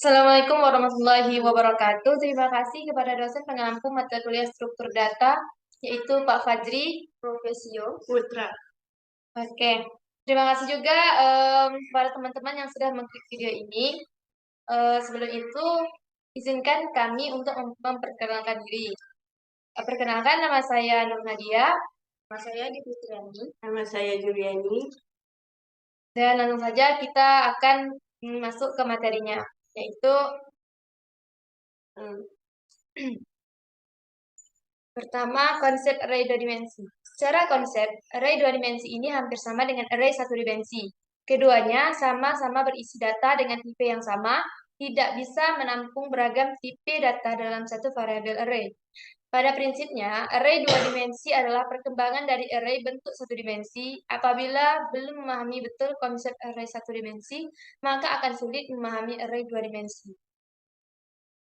Assalamualaikum warahmatullahi wabarakatuh. Terima kasih kepada dosen pengampu mata kuliah struktur data, yaitu Pak Fajri Profesio Putra. Oke, terima kasih juga kepada teman-teman yang sudah mengklik video ini. Sebelum itu, izinkan kami untuk memperkenalkan diri. Perkenalkan, nama saya Nur Nadia. Nama saya Adi Fitriani. Nama saya Juliani. Dan langsung saja kita akan masuk ke materinya, yaitu pertama, konsep array dua dimensi. Secara konsep, array dua dimensi ini hampir sama dengan array satu dimensi. Keduanya sama-sama berisi data dengan tipe yang sama, tidak bisa menampung beragam tipe data dalam satu variabel array. Pada prinsipnya, array dua dimensi adalah perkembangan dari array bentuk satu dimensi. Apabila belum memahami betul konsep array satu dimensi, maka akan sulit memahami array dua dimensi.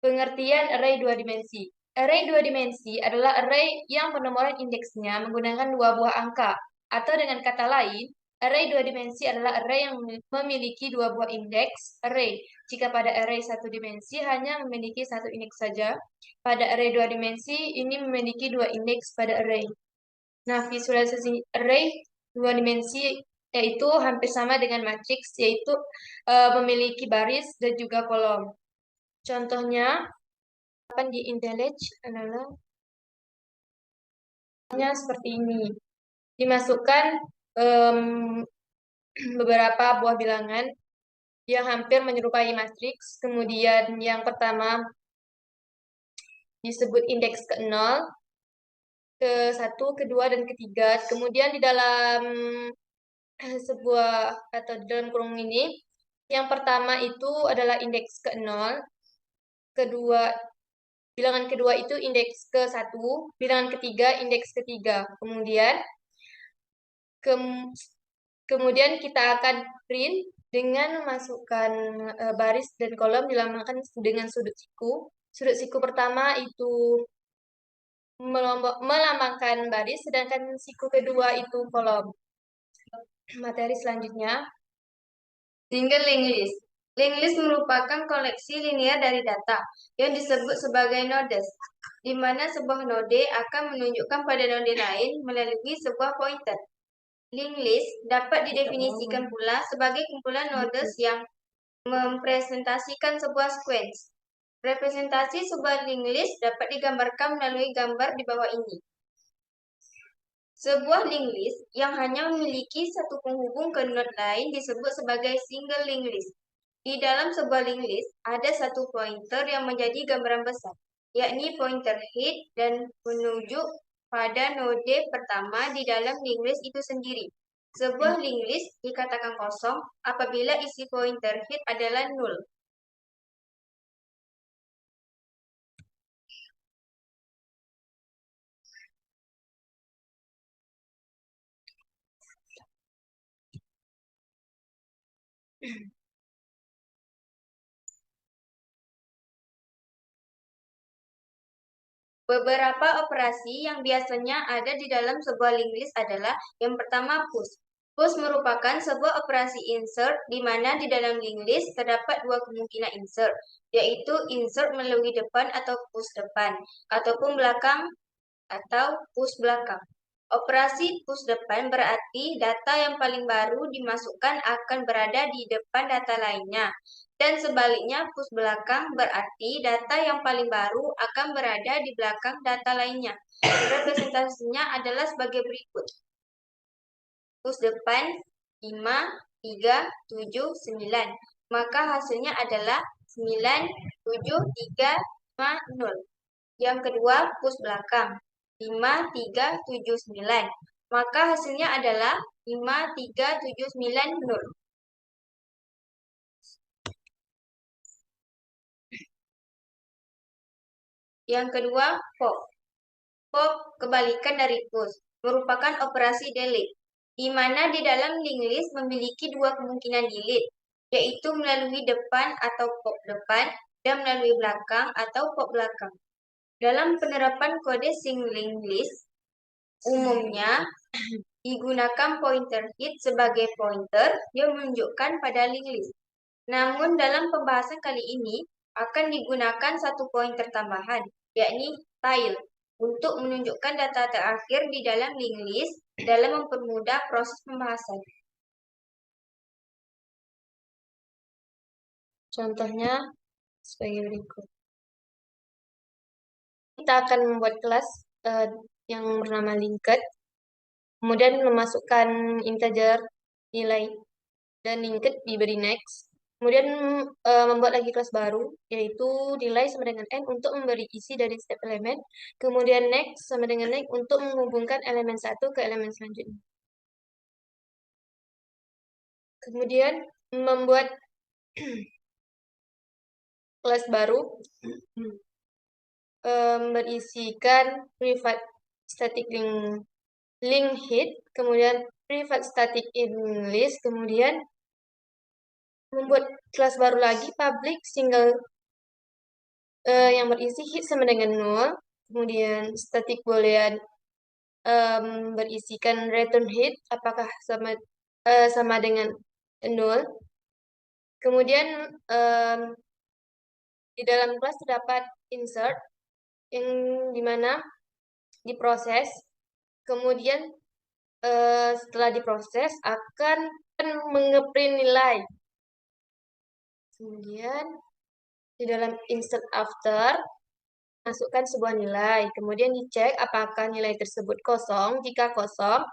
Pengertian array dua dimensi. Array dua dimensi adalah array yang penomoran indeksnya menggunakan dua buah angka. Atau dengan kata lain, array dua dimensi adalah array yang memiliki dua buah indeks array. Jika pada array satu dimensi hanya memiliki satu indeks saja, pada array dua dimensi ini memiliki dua indeks pada array. Nah, visualisasi array dua dimensi yaitu hampir sama dengan matriks, yaitu memiliki baris dan juga kolom. Contohnya, di IntelliJ adalah seperti ini. Dimasukkan beberapa buah bilangan yang hampir menyerupai matriks. Kemudian yang pertama disebut indeks ke-0, ke-1, kedua, dan ketiga. Kemudian di dalam sebuah atau di dalam kurung ini, yang pertama itu adalah indeks ke-0, kedua bilangan kedua itu indeks ke-1, bilangan ketiga indeks ketiga. Kemudian kita akan print dengan memasukkan baris dan kolom dilambangkan dengan sudut siku. Sudut siku pertama itu melambangkan baris, sedangkan siku kedua itu kolom. Materi selanjutnya, single linked list. Linked list merupakan koleksi linear dari data yang disebut sebagai nodes, di mana sebuah node akan menunjukkan pada node lain melalui sebuah pointer. Linked list dapat didefinisikan pula sebagai kumpulan nodes yang mempresentasikan sebuah sequence. Representasi sebuah linked list dapat digambarkan melalui gambar di bawah ini. Sebuah linked list yang hanya memiliki satu penghubung ke node lain disebut sebagai single linked list. Di dalam sebuah linked list, ada satu pointer yang menjadi gambaran besar, yakni pointer head dan menunjuk pada node pertama di dalam linked list itu sendiri. Sebuah linked list dikatakan kosong apabila isi pointer head adalah null. Beberapa operasi yang biasanya ada di dalam sebuah linked list adalah yang pertama push. Push merupakan sebuah operasi insert di mana di dalam linked list terdapat dua kemungkinan insert, yaitu insert melalui depan atau push depan, ataupun belakang atau push belakang. Operasi push depan berarti data yang paling baru dimasukkan akan berada di depan data lainnya. Dan sebaliknya push belakang berarti data yang paling baru akan berada di belakang data lainnya. Representasinya adalah sebagai berikut. Push depan 5, 3, 7, 9. Maka hasilnya adalah 9, 7, 3, 5, 0. Yang kedua push belakang 5, 3, 7, 9. Maka hasilnya adalah 5, 3, 7, 9, 0. Yang kedua, pop. Pop kebalikan dari push, merupakan operasi delete, di mana di dalam linked list memiliki dua kemungkinan delete, yaitu melalui depan atau pop depan, dan melalui belakang atau pop belakang. Dalam penerapan kode single linked list, umumnya digunakan pointer head sebagai pointer yang menunjukkan pada linked list. Namun dalam pembahasan kali ini akan digunakan satu pointer tambahan, yakni tile, untuk menunjukkan data terakhir di dalam linked list dalam mempermudah proses pembahasan. Contohnya sebagai berikut. Kita akan membuat kelas yang bernama linked, kemudian memasukkan integer nilai dan linked diberi next. Kemudian membuat lagi kelas baru, yaitu nilai sama dengan n untuk memberi isi dari setiap elemen. Kemudian next sama dengan next untuk menghubungkan elemen satu ke elemen selanjutnya. Kemudian membuat kelas baru berisikan private static link hit, kemudian private static in list, kemudian membuat kelas baru lagi public single yang berisi hit sama dengan 0, kemudian static boolean berisikan return hit apakah sama dengan 0. Kemudian di dalam kelas terdapat insert yang dimana diproses, kemudian setelah diproses akan mengeprint nilai. Kemudian di dalam insert after masukkan sebuah nilai, kemudian dicek apakah nilai tersebut kosong. Jika kosong,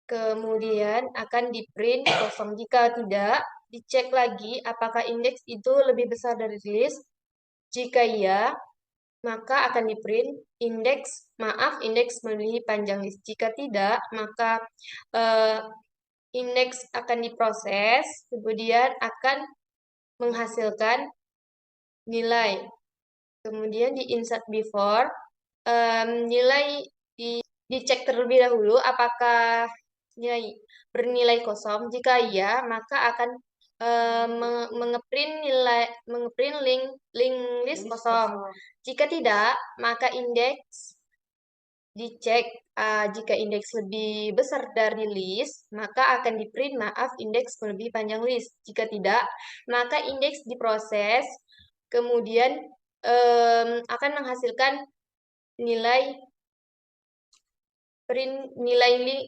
kemudian akan di print kosong. Jika tidak, dicek lagi apakah indeks itu lebih besar dari list. Jika iya, maka akan di print indeks melebihi panjang list. Jika tidak, maka indeks akan diproses, kemudian akan menghasilkan nilai. Kemudian di insert before, nilai dicek terlebih dahulu apakah nilai bernilai kosong. Jika iya, maka akan mengeprint link list kosong. Jika tidak, maka indeks dicek. Jika indeks lebih besar dari list, maka akan di print indeks melebihi panjang list. Jika tidak, maka indeks diproses, kemudian akan menghasilkan nilai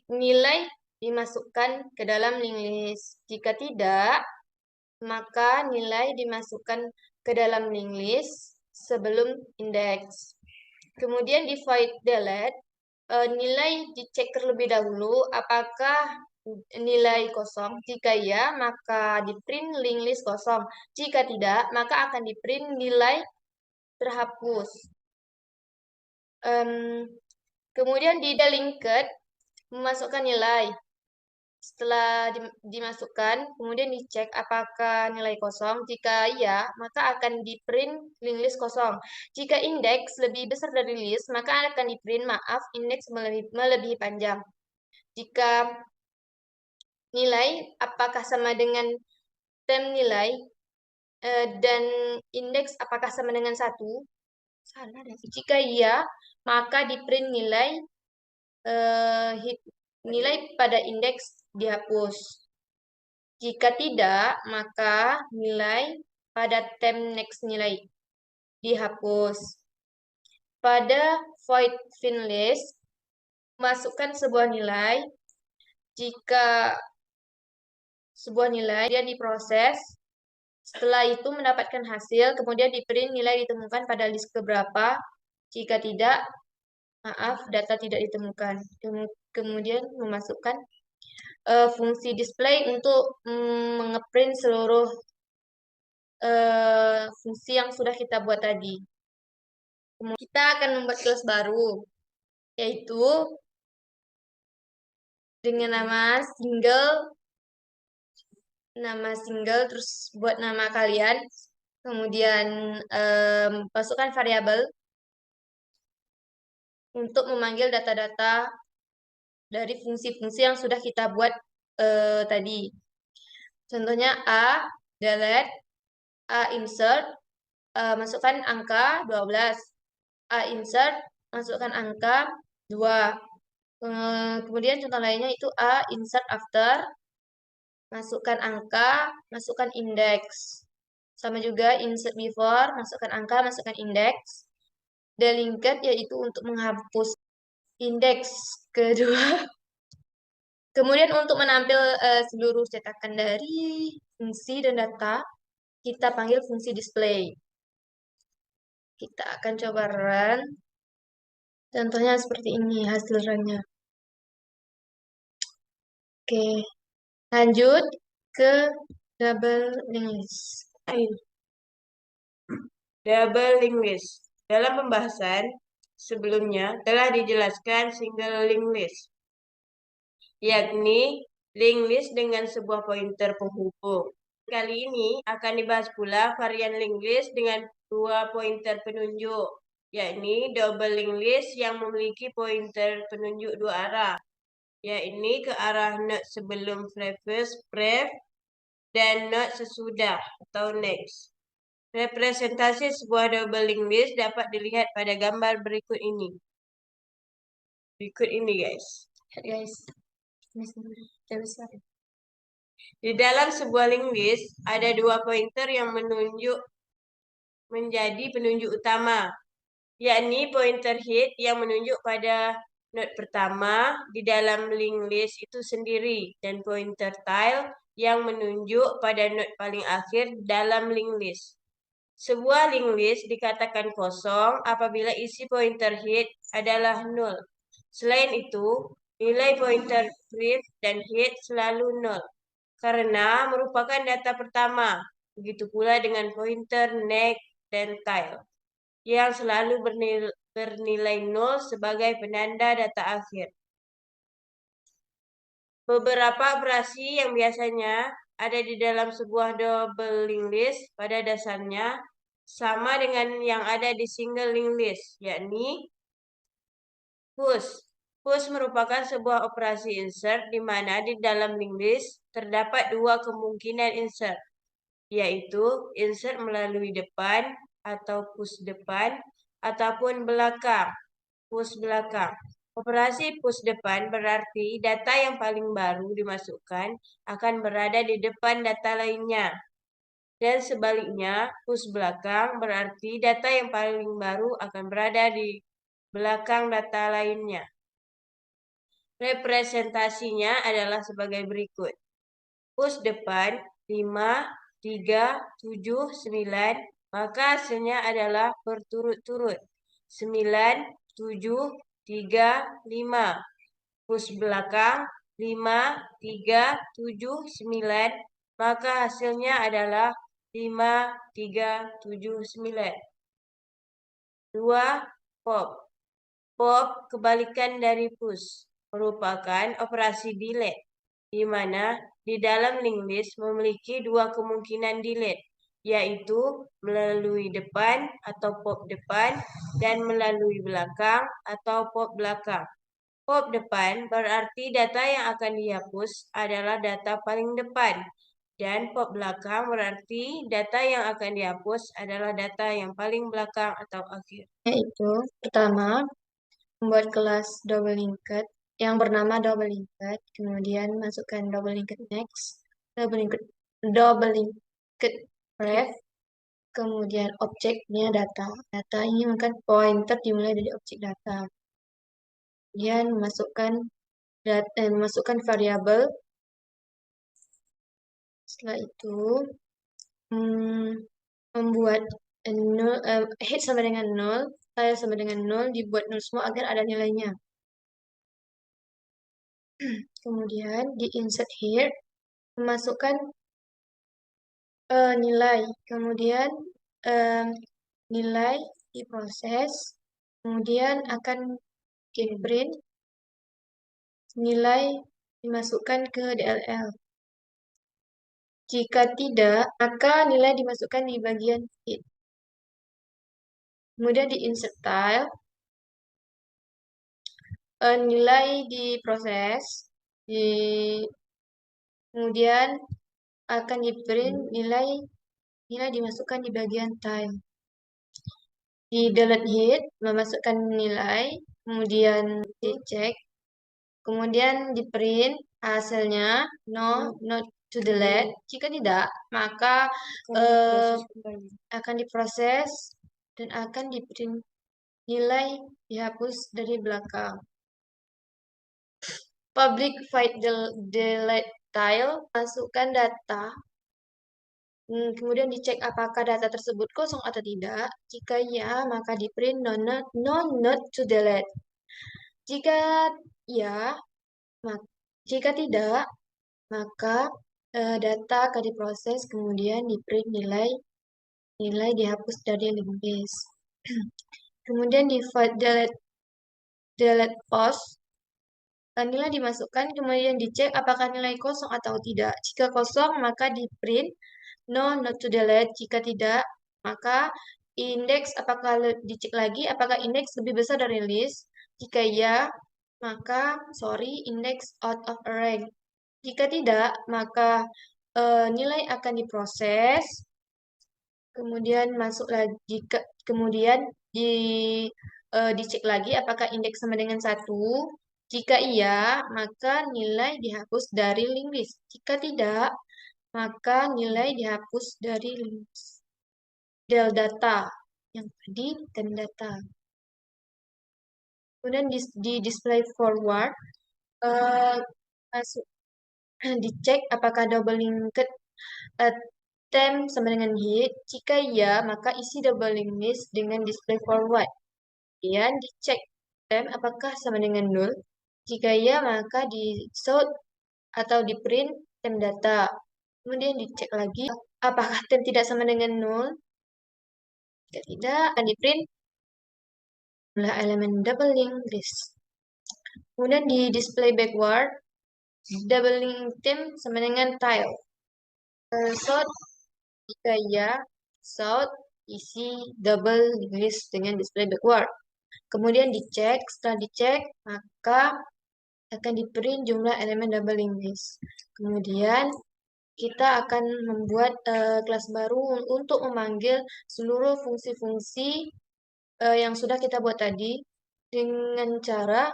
nilai dimasukkan ke dalam link list. Jika tidak, maka nilai dimasukkan ke dalam link list sebelum indeks. Kemudian di void delete, nilai dicek terlebih dahulu apakah nilai kosong. Jika iya, maka di print link list kosong. Jika tidak, maka akan di print nilai terhapus. Kemudian di linked memasukkan nilai. Setelah dimasukkan, kemudian dicek apakah nilai kosong. Jika iya, maka akan di print link list kosong. Jika indeks lebih besar dari list, maka akan di print indeks melebihi panjang. Jika nilai apakah sama dengan tem nilai dan indeks apakah sama dengan 1? Salah deh. Jika iya, maka di print nilai pada indeks dihapus. Jika tidak, maka nilai pada tem next nilai dihapus. Pada void finlist, masukkan sebuah nilai. Jika sebuah nilai dia diproses, setelah itu mendapatkan hasil, kemudian di print nilai ditemukan pada list keberapa. Jika tidak, data tidak ditemukan. Kemudian memasukkan fungsi display untuk mengeprint seluruh fungsi yang sudah kita buat tadi. Kemudian kita akan membuat kelas baru, yaitu dengan nama single, terus buat nama kalian, kemudian masukkan variabel untuk memanggil data-data dari fungsi-fungsi yang sudah kita buat tadi. Contohnya A, delete, A insert, masukkan angka 12. A insert, masukkan angka 2. Kemudian contoh lainnya itu A insert after, masukkan angka, masukkan indeks. Sama juga insert before, masukkan angka, masukkan indeks. Delinked yaitu untuk menghapus indeks kedua. Kemudian untuk menampil seluruh cetakan dari fungsi dan data, kita panggil fungsi display. Kita akan coba run. Contohnya seperti ini hasil runnya. Oke, lanjut ke double linked list. Ayo. Double linked list. Dalam pembahasan sebelumnya telah dijelaskan single linked list, yakni linked list dengan sebuah pointer penghubung. Kali ini akan dibahas pula varian linked list dengan dua pointer penunjuk, yakni double linked list yang memiliki pointer penunjuk dua arah, yakni ke arah node sebelum previous pref dan node sesudah atau next. Representasi sebuah double linked list dapat dilihat pada gambar berikut ini. Guys. Di dalam sebuah linked list ada dua pointer yang menjadi penunjuk utama, yakni pointer head yang menunjuk pada node pertama di dalam linked list itu sendiri dan pointer tail yang menunjuk pada node paling akhir dalam linked list. Sebuah linked list dikatakan kosong apabila isi pointer head adalah nol. Selain itu, nilai pointer pref dan head selalu nol karena merupakan data pertama. Begitu pula dengan pointer next dan tail yang selalu bernilai nol sebagai penanda data akhir. Beberapa operasi yang biasanya ada di dalam sebuah double linked list pada dasarnya sama dengan yang ada di single linked list, yakni push. Push merupakan sebuah operasi insert di mana di dalam linked list terdapat dua kemungkinan insert, yaitu insert melalui depan atau push depan ataupun belakang, push belakang. Operasi push depan berarti data yang paling baru dimasukkan akan berada di depan data lainnya. Dan sebaliknya, push belakang berarti data yang paling baru akan berada di belakang data lainnya. Representasinya adalah sebagai berikut. Push depan 5, 3, 7, 9, maka hasilnya adalah berturut-turut. 9, 7, 3, 5. Push belakang 5, 3, 7, 9, maka hasilnya adalah 5, 3, 7, 9. 2. Pop. Pop kebalikan dari push, merupakan operasi delete, di mana di dalam linked list memiliki dua kemungkinan delete, yaitu melalui depan atau pop depan dan melalui belakang atau pop belakang. Pop depan berarti data yang akan dihapus adalah data paling depan, dan pop belakang berarti data yang akan dihapus adalah data yang paling belakang atau akhir. Yaitu pertama, membuat kelas double linked yang bernama double linked, kemudian masukkan double linked next, double linked ref, kemudian objeknya data. Data ini akan pointer dimulai dari objek data. Kemudian masukkan variabel. Setelah itu membuat head sama dengan 0, tail sama dengan 0, dibuat 0 semua agar ada nilainya. Kemudian di insert here, memasukkan nilai, kemudian nilai diproses, kemudian akan print, nilai dimasukkan ke DLL. Jika tidak, maka nilai dimasukkan di bagian head. Kemudian di insert tile, nilai diproses, kemudian akan di print, nilai dimasukkan di bagian tile. Di delete head, memasukkan nilai, kemudian dicek, kemudian di print hasilnya no not to delete. Jika tidak, maka akan diproses dan akan diprint nilai dihapus dari belakang. Public void delete tile, masukkan data. Kemudian dicek apakah data tersebut kosong atau tidak. Jika ya, maka di print no not to delete. Jika ya, jika tidak, maka data akan diproses kemudian di print nilai dihapus dari linked list. Kemudian di void delete post, nilai dimasukkan kemudian dicek apakah nilai kosong atau tidak. Jika kosong, maka di print no not to delete. Jika tidak, maka indeks dicek lagi apakah indeks lebih besar dari list. Jika ya, maka indeks out of array. Jika tidak, maka nilai akan diproses. Kemudian masuk lagi kemudian dicek lagi apakah indeks sama dengan 1. Jika iya, maka nilai dihapus dari linked list. Jika tidak, maka nilai dihapus dari linked list. Del data yang tadi dan data. Kemudian di display forward masuk dicek apakah double linked temp sama dengan hit. Jika iya, maka isi double linked list dengan display forward. Kemudian dicek temp apakah sama dengan null. Jika iya, maka di sort atau di print temp data. Kemudian dicek lagi apakah temp tidak sama dengan null. Jika tidak, akan di print jumlah elemen double linked list. Kemudian di display backward, double linked temp sama dengan tile. Sort jika iya, sort isi double linked list dengan display backward. Kemudian dicek, setelah dicek, maka akan di print jumlah elemen double linked list. Kemudian kita akan membuat kelas baru untuk memanggil seluruh fungsi-fungsi yang sudah kita buat tadi dengan cara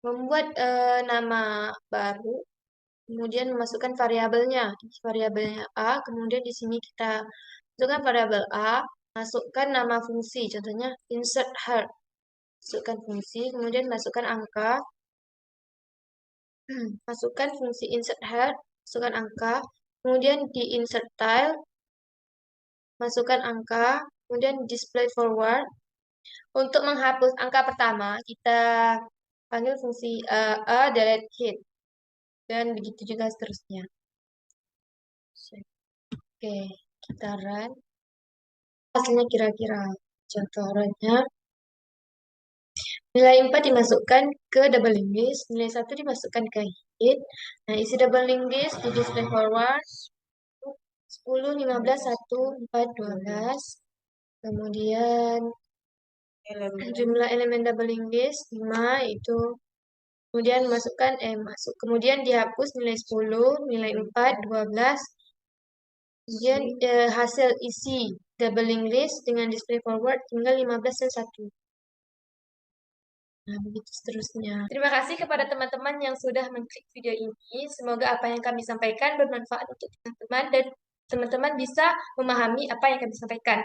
membuat nama baru, kemudian memasukkan variabelnya. Variabelnya A, kemudian di sini kita masukkan variabel A, masukkan nama fungsi, contohnya insert heart. Masukkan fungsi, kemudian masukkan angka. Masukkan fungsi insert heart, masukkan angka. Kemudian di insert tile, masukkan angka. Kemudian display forward. Untuk menghapus angka pertama, kita panggil fungsi a delete hit. Dan begitu juga seterusnya. Oke, kita run. Hasilnya kira-kira. Contoh runnya. Nilai 4 dimasukkan ke double linked list, nilai 1 dimasukkan ke hit. Nah, isi double linked list di display forward 10, 15, 1, 4, 12. Kemudian jumlah elemen double linked list 5 itu. Kemudian kemudian dihapus nilai 10, nilai 4, 12. Kemudian hasil isi double linked list dengan display forward tinggal 15 dan 1. Nah, begitu seterusnya. Terima kasih kepada teman-teman yang sudah mengklik video ini. Semoga apa yang kami sampaikan bermanfaat untuk teman-teman dan teman-teman bisa memahami apa yang kami sampaikan.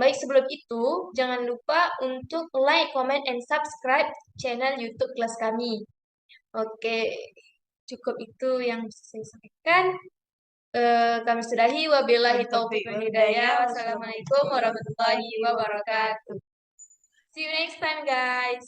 Baik, sebelum itu, jangan lupa untuk like, comment, and subscribe channel YouTube kelas kami. Oke, cukup itu yang bisa saya sampaikan. Kami sudahi. Wabillahi taufiq wal hidayah. Wassalamualaikum warahmatullahi wabarakatuh. See you next time, guys.